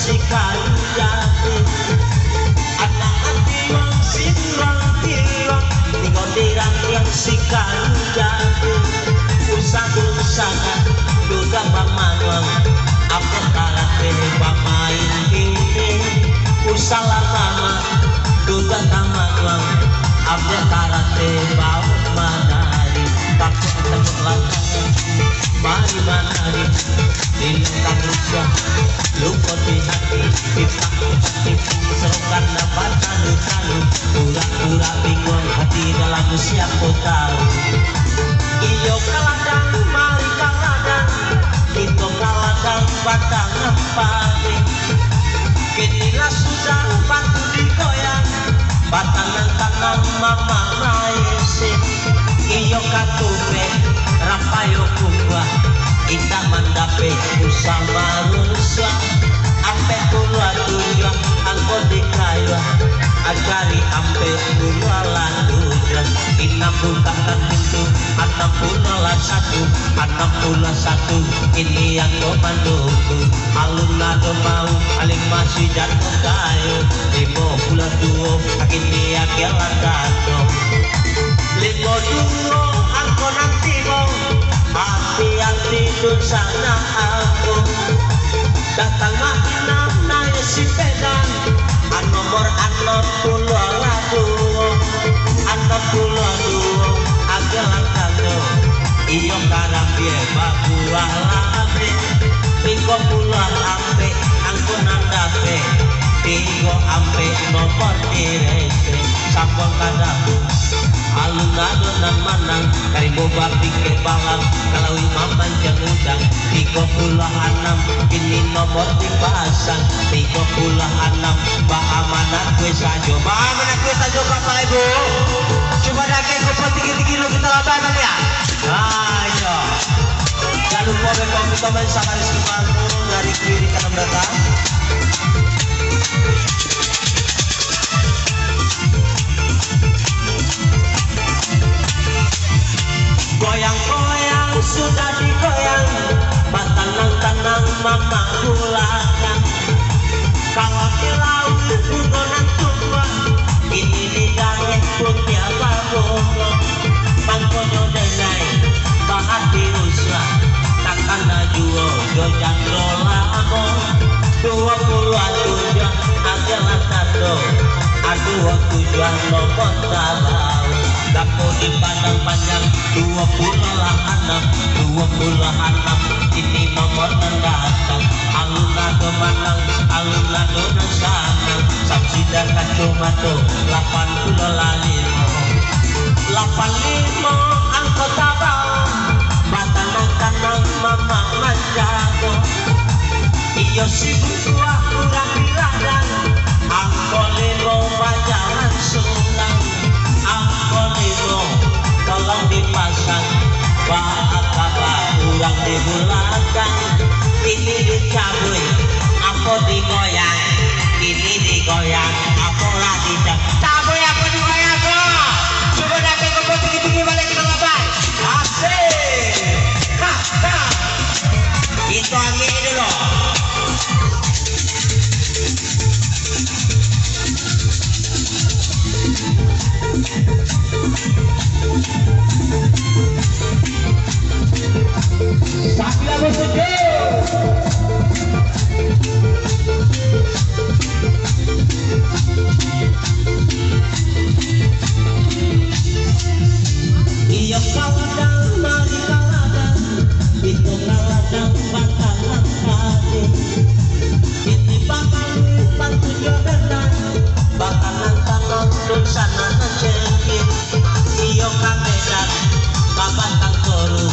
sikan jati anak hati wong sinrong tiwong tiga dirang yang sikan jati usaha-usaha juga pamanuang apa karate pamain ini usaha nama juga pamanuang apa karate pamain takut tepuk langkah mari manari dilengkap lupa lupa di hati tipu serokan dapat talu pura-pura bingung hati dalam siapa tahu iyo kaladang mari kaladang itu kaladang batang padi kinilah sudah batu digoyang batangan tangan mama maisin iyo katupe rapayo kubah kita mandape usama rusa ampe puluhan tujuan angko dikaya ajari ampe puluhan tujuan inam bukakan pintu 61 ini yang kau panduku alun-alun mau paling masih jatuh kayu 52 ini yang kelan jatuh 52 angko nanti mau hati-hati dun sana aku datang makinam naik si pedan nomor 62 agalan kado iyo karambie babuah labe 30 ampe angkunan dape 3 ampe nomor direke sampol kadaku alun-alun dan manang kari boba pikir balang kalau imaman janudang 36 ini nomor dipasang 36 Mbak Amanat gue sajo Mbak Amanat gue sajo Bapak Ibu coba dake kopot tinggi-tinggi lu kita labanan ya ayo jangan lupa bekong kita main sama Rizky Mantul dari kiri kanan datang goyang-goyang sudah digoyang batanang-tanang mama gulakan kalau di laut budonan tua ini di dalam punya babongo bangkonyo denai bahat diuslah takkan najuo jojan rolamo 27 adalah satu aduh tujuan nomor tabau Dapo dipandang panjang 26 ini nomor mendatang alun-alun manang alun-alun sana sabsida kacumato 85 angko tabau batanang-tanang mama manjago iyo si butua kurang biladang angko limo bajalan sulang angko limo tolong dipasang bakal kurang di belakang ini dicabui apa digoyang ini digoyang apa lah dicabui apa digoyang kok coba datang ke tinggi-tinggi balik kita lebar asik itu angin dulu Sakila bersedia iya kaladang mari kaladang itu kaladang batalan kade ini bakal bantu jodohan bakalan tanong dun sana ngecekit iyo kamedan babatang koru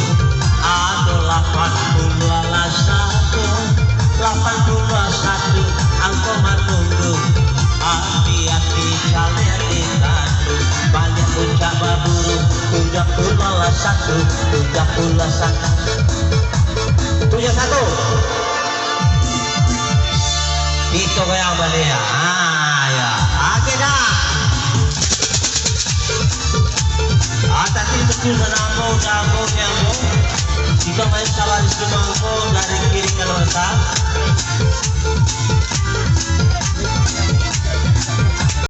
ado 81 angko manunggu hati-hati kalian ditandu banyak ucap baburu 71 itu kayak apa ya ya oke dah tadi itu sana mau yang Jika main kawan semangko dari kiri ke luar